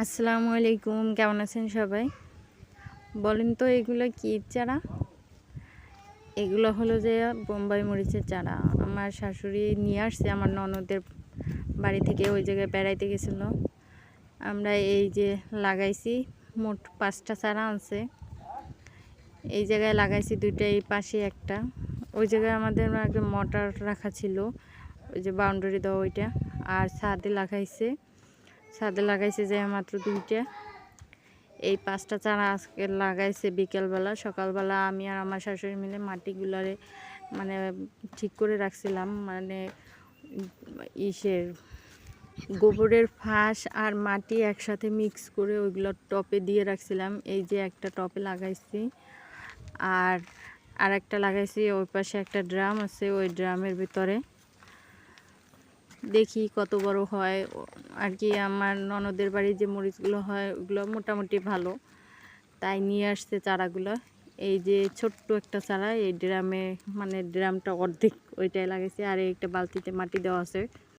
আসসালামু আলাইকুম, কেমন আছেন সবাই? বলেন তো এগুলো কি চারা? এগুলো হলো যে বোম্বাই মরিচের চারা। আমার শাশুড়ি নিয়ে আসছে আমার ননদের বাড়ি থেকে, ওই জায়গায় বেড়াইতে গেছিল। আমরা এই যে লাগাইছি, মোট 5টা চারা আনছে। এই জায়গায় লাগাইছি দুইটা, এই পাশে একটা। ওই জায়গায় আমাদের আগে মটার রাখা ছিল, ওই যে বাউন্ডারি দেওয়া ওইটা। আর ছাদে লাগাইছে যে মাত্র 2টা। এই 5টা চারা আজকে লাগাইছে বিকেলবেলা। সকালবেলা আমি আর আমার শাশুড়ি মিলে মাটিগুলারে মানে ঠিক করে রাখছিলাম, মানে ইসের গোবরের ফাঁস আর মাটি একসাথে মিক্স করে ওইগুলো টপে দিয়ে রাখছিলাম। এই যে একটা টপে লাগাইছি, আর একটা লাগাইছি ওই পাশে একটা ড্রাম আছে, ওই ড্রামের ভিতরে। দেখি কত বড় হয় আর কি। আমার ননদের বাড়ির যে মরিচগুলো হয় ওগুলো মোটামুটি ভালো, তাই নিয়ে আসছে চারাগুলো। এই যে ছোট্ট একটা চারা, এই ড্রামে মানে ড্রামটা অর্ধেক ওইটাই লাগাইছে, আর একটা বালতিতে মাটি দেওয়া আছে।